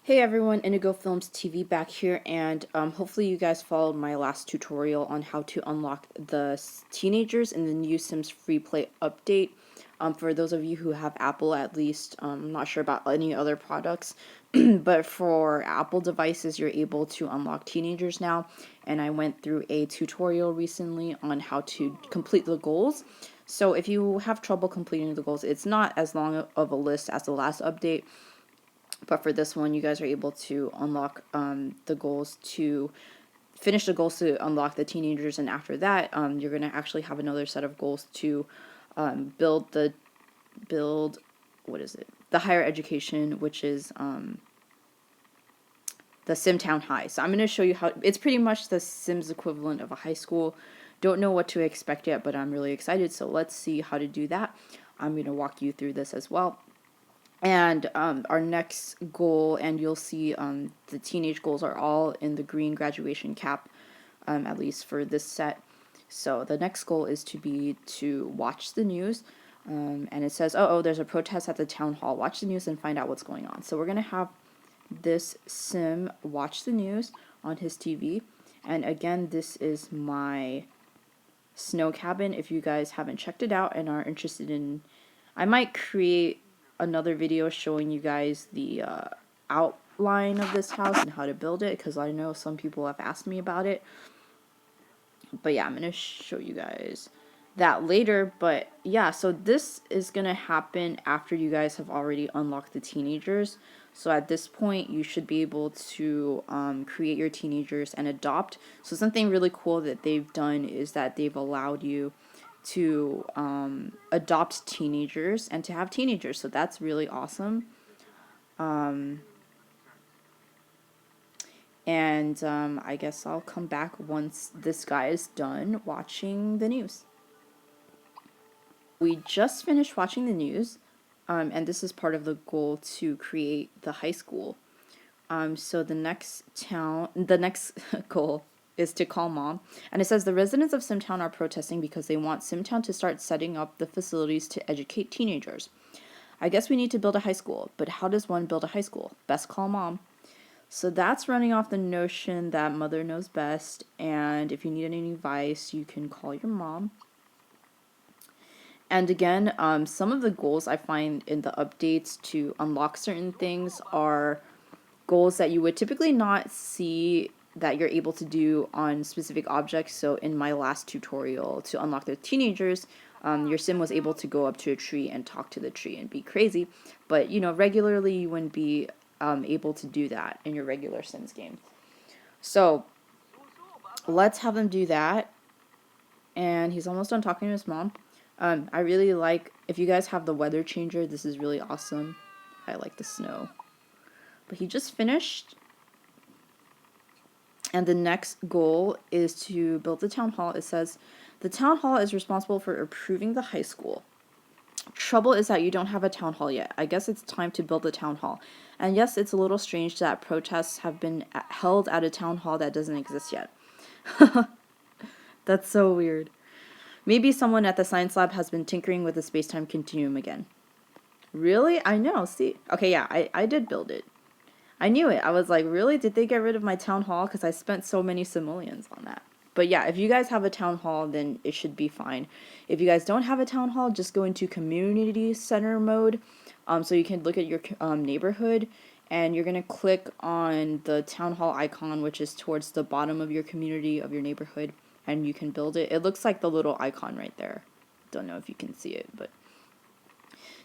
Hey everyone, Indigo Films TV back here, and hopefully you guys followed my last tutorial on how to unlock the teenagers in the new Sims FreePlay update. For those of you who have Apple, at least, I'm not sure about any other products, but for Apple devices, you're able to unlock teenagers now, and I went through a tutorial recently on how to complete the goals. So if you have trouble completing the goals, it's not as long of a list as the last update. But for this one, you guys are able to unlock the goals to finish the goals to unlock the teenagers, and after that, you're gonna actually have another set of goals to build what is it? The higher education, which is the SimTown High. So I'm gonna show you how it's pretty much the Sims equivalent of a high school. Don't know what to expect yet, but I'm really excited. So let's see how to do that. I'm gonna walk you through this as well. And our next goal, and you'll see the teenage goals are all in the green graduation cap, at least for this set. So the next goal is to watch the news, and it says, oh, there's a protest at the town hall. Watch the news and find out what's going on. So we're going to have this sim watch the news on his TV. And again, this is my snow cabin. If you guys haven't checked it out and are interested in, I might create another video showing you guys the outline of this house and how to build it, because I know some people have asked me about it. But yeah, I'm gonna show you guys that later. But yeah, so this is gonna happen after you guys have already unlocked the teenagers. So at this point, you should be able to create your teenagers and adopt. So something really cool that they've done is that they've allowed you to adopt teenagers and to have teenagers. So that's really awesome. And I guess I'll come back once this guy is done watching the news. We just finished watching the news, and this is part of the goal to create the high school. So the next goal is to call mom. And it says the residents of SimTown are protesting because they want SimTown to start setting up the facilities to educate teenagers. I guess we need to build a high school, but how does one build a high school? Best call mom. So that's running off the notion that mother knows best, and if you need any advice, you can call your mom. And again, some of the goals I find in the updates to unlock certain things are goals that you would typically not see that you're able to do on specific objects. So in my last tutorial to unlock the teenagers, your sim was able to go up to a tree and talk to the tree and be crazy. But, you know, regularly you wouldn't be able to do that in your regular Sims game. So let's have him do that. And he's almost done talking to his mom. I really like, if you guys have the weather changer, this is really awesome. I like the snow. But he just finished. And the next goal is to build the town hall. It says, the town hall is responsible for approving the high school. Trouble is that you don't have a town hall yet. I guess it's time to build a town hall. And yes, it's a little strange that protests have been held at a town hall that doesn't exist yet. That's so weird. Maybe someone at the science lab has been tinkering with the space-time continuum again. Really? I know, see? Okay, yeah, I did build it. I knew it. I was like, really? Did they get rid of my town hall? Because I spent so many simoleons on that. But yeah, if you guys have a town hall, then it should be fine. If you guys don't have a town hall, just go into community center mode. So you can look at your neighborhood, and you're going to click on the town hall icon, which is towards the bottom of your community, of your neighborhood, and you can build it. It looks like the little icon right there. Don't know if you can see it, but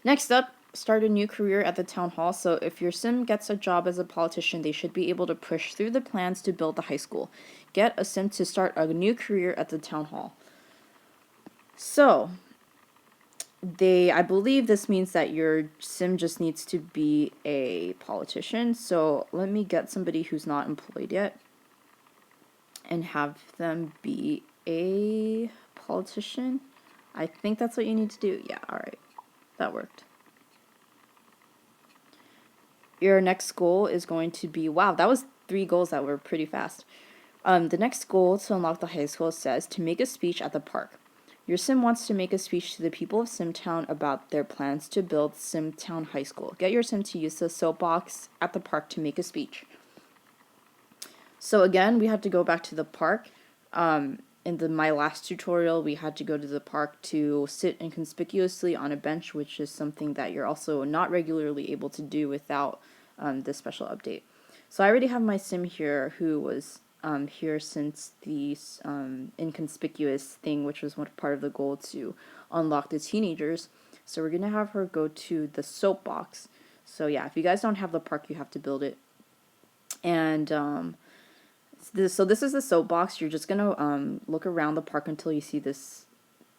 next up, start a new career at the town hall. So if your sim gets a job as a politician, they should be able to push through the plans to build the high school. Get a sim to start a new career at the town hall. So I believe this means that your sim just needs to be a politician. So let me get somebody who's not employed yet and have them be a politician. I think that's what you need to do. Yeah, all right. That worked. Your next goal is going to be, wow, that was 3 goals that were pretty fast. The next goal to unlock the high school says to make a speech at the park. Your sim wants to make a speech to the people of SimTown about their plans to build SimTown High School. Get your sim to use the soapbox at the park to make a speech. So again, we had to go back to the park. In my last tutorial, we had to go to the park to sit inconspicuously on a bench, which is something that you're also not regularly able to do without this special update. So I already have my sim here who was here since the inconspicuous thing, which was one part of the goal to unlock the teenagers. So we're going to have her go to the soapbox. So yeah, if you guys don't have the park, you have to build it. And so this is the soapbox. You're just going to look around the park until you see this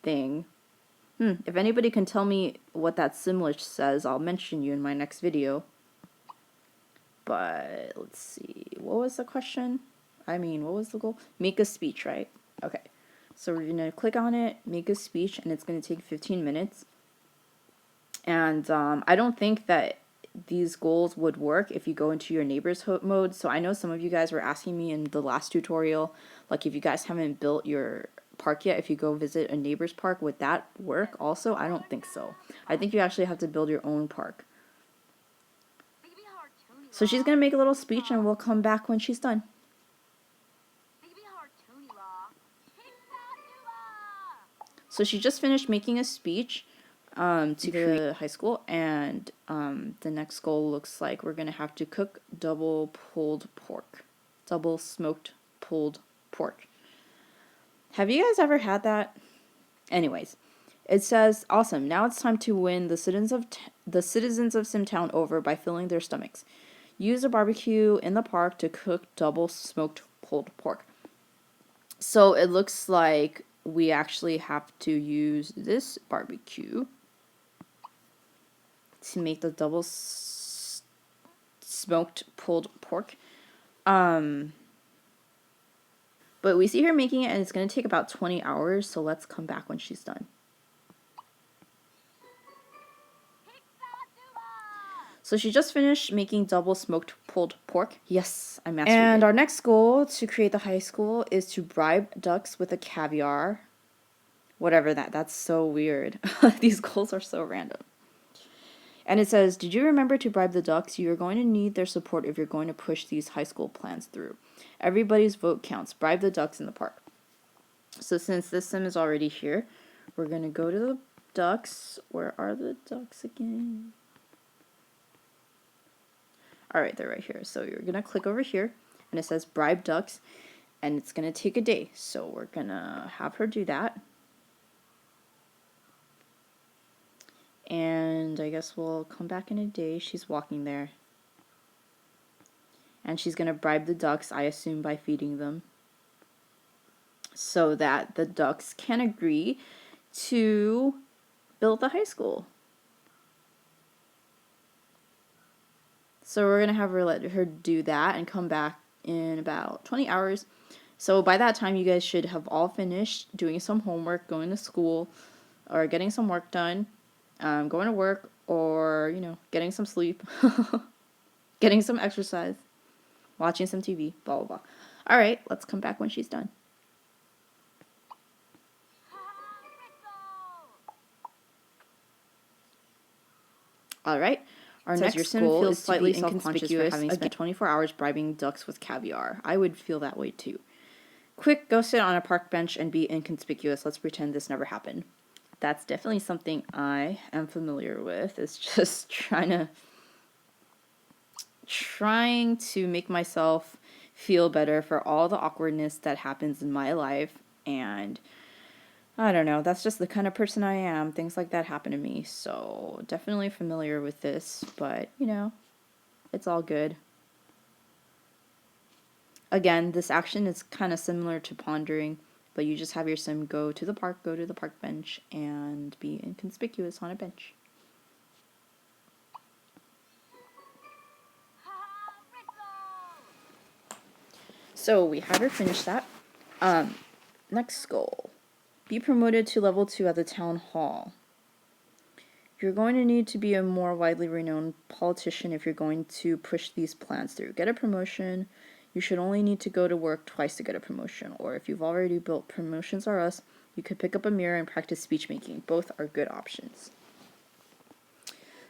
thing. If anybody can tell me what that Simlish says, I'll mention you in my next video. But let's see. What was the question? What was the goal? Make a speech, right? Okay. So we're going to click on it, make a speech, and it's going to take 15 minutes. And I don't think that these goals would work if you go into your neighbors mode. So I know some of you guys were asking me in the last tutorial, like if you guys haven't built your park yet, if you go visit a neighbor's park, would that work also? I don't think so. I think you actually have to build your own park. So she's going to make a little speech and we'll come back when she's done. So she just finished making a speech to the high school, and the next goal looks like we're going to have to cook double smoked pulled pork. Have you guys ever had that? Anyways, it says, awesome, now it's time to win the citizens of SimTown over by filling their stomachs. Use a barbecue in the park to cook double smoked pulled pork. So it looks like we actually have to use this barbecue to make the double smoked pulled pork. But we see her making it, and it's going to take about 20 hours, so let's come back when she's done. So she just finished making double smoked pulled pork. Yes, I mastered it. And our next goal to create the high school is to bribe ducks with a caviar. Whatever that's so weird. These goals are so random. And it says, did you remember to bribe the ducks? You are going to need their support if you're going to push these high school plans through. Everybody's vote counts. Bribe the ducks in the park. So since this sim is already here, we're going to go to the ducks. Where are the ducks again? Alright, they're right here. So you're going to click over here, and it says bribe ducks, and it's going to take a day. So we're going to have her do that. And I guess we'll come back in a day. She's walking there. And she's going to bribe the ducks, I assume, by feeding them, so that the ducks can agree to build the high school. So we're going to have her let her do that and come back in about 20 hours. So by that time, you guys should have all finished doing some homework, going to school, or getting some work done, going to work, or, getting some sleep, getting some exercise, watching some TV, blah, blah, blah. All right, let's come back when she's done. All right. Our next goal is slightly self-conscious for having spent 24 hours bribing ducks with caviar. I would feel that way too. Quick, go sit on a park bench and be inconspicuous. Let's pretend this never happened. That's definitely something I am familiar with. It's just trying to make myself feel better for all the awkwardness that happens in my life. And I don't know, that's just the kind of person I am. Things like that happen to me. So definitely familiar with this, but it's all good. Again, this action is kind of similar to pondering, but you just have your sim go to the park bench, and be inconspicuous on a bench. So we have her finish that. Next goal. Be promoted to level 2 at the town hall. You're going to need to be a more widely renowned politician if you're going to push these plans through. Get a promotion. You should only need to go to work twice to get a promotion, or if you've already built, promotions are us. You could pick up a mirror and practice speech making. Both are good options.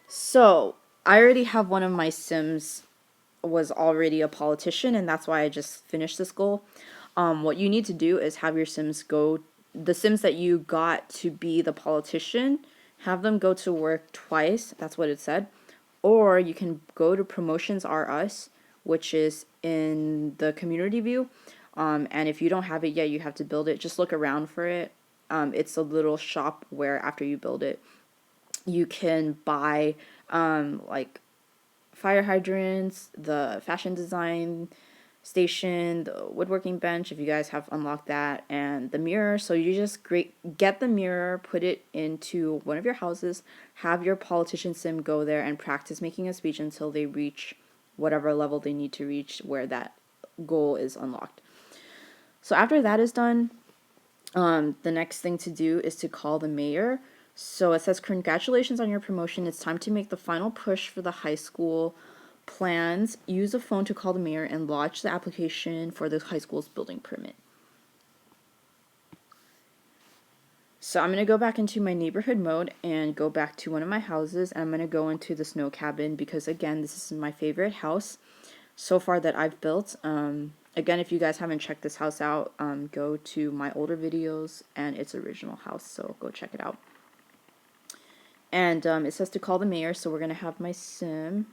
So, I already have one of my Sims was already a politician, and that's why I just finished this goal. What you need to do is have your Sims the Sims that you got to be the politician, have them go to work twice. That's what it said. Or you can go to Promotions R Us, which is in the community view. And if you don't have it yet, you have to build it. Just look around for it. It's a little shop where after you build it, you can buy like fire hydrants, the fashion design station, the woodworking bench, if you guys have unlocked that, and the mirror. So you just get the mirror, put it into one of your houses, have your politician sim go there and practice making a speech until they reach whatever level they need to reach where that goal is unlocked. So after that is done, the next thing to do is to call the mayor. So it says, congratulations on your promotion. It's time to make the final push for the high school plans. Use a phone to call the mayor and lodge the application for the high school's building permit. So I'm going to go back into my neighborhood mode and go back to one of my houses. And I'm going to go into the snow cabin because, again, this is my favorite house so far that I've built. Again, if you guys haven't checked this house out, go to my older videos and its original house. So go check it out. And it says to call the mayor. So we're going to have my sim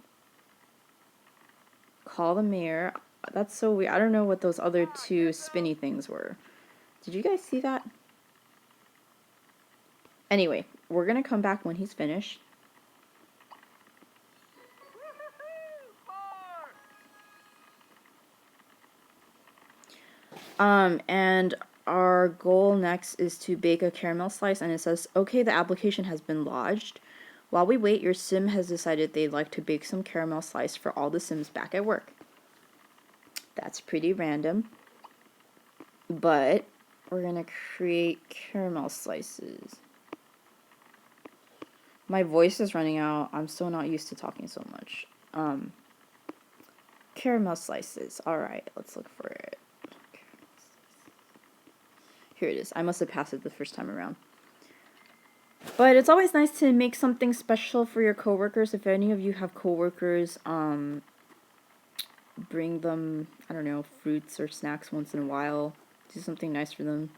call the mayor. That's so weird. I don't know what those other two spinny things were. Did you guys see that? Anyway, we're going to come back when he's finished. And our goal next is to bake a caramel slice, and it says, okay, the application has been lodged. While we wait, your sim has decided they'd like to bake some caramel slice for all the Sims back at work. That's pretty random, but we're gonna create caramel slices. My voice is running out. I'm still not used to talking so much. Caramel slices. Alright, let's look for it. Here it is. I must have passed it the first time around. But it's always nice to make something special for your coworkers. If any of you have coworkers, bring them, I don't know, fruits or snacks once in a while. Do something nice for them.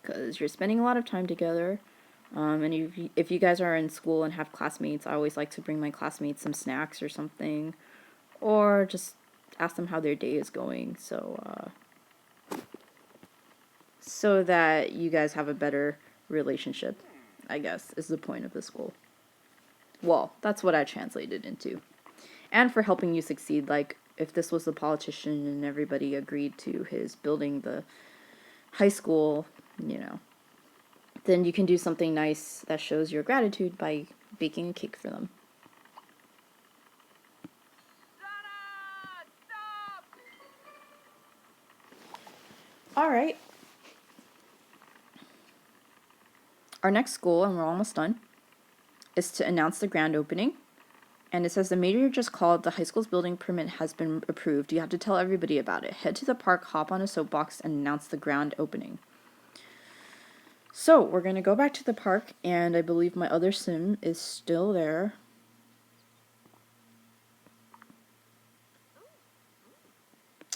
Because you're spending a lot of time together. And if you guys are in school and have classmates, I always like to bring my classmates some snacks or something. Or just ask them how their day is going. So that you guys have a better relationship, I guess, is the point of this goal. Well, that's what I translated into. And for helping you succeed, like, if this was a politician and everybody agreed to his building the high school, you know, then you can do something nice that shows your gratitude by baking a cake for them. Alright. Our next goal, and we're almost done, is to announce the grand opening. And it says the mayor just called, the high school's building permit has been approved. You have to tell everybody about it. Head to the park, hop on a soapbox, and announce the grand opening. So we're going to go back to the park, and I believe my other sim is still there.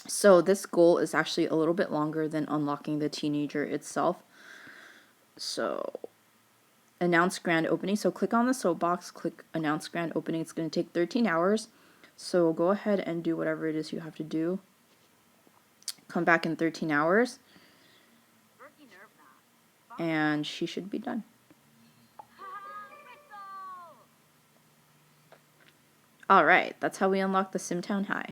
So this goal is actually a little bit longer than unlocking the teenager itself. So announce grand opening. So click on the soapbox, click announce grand opening. It's going to take 13 hours. So go ahead and do whatever it is you have to do. Come back in 13 hours. And she should be done. Alright, that's how we unlock the SimTown High.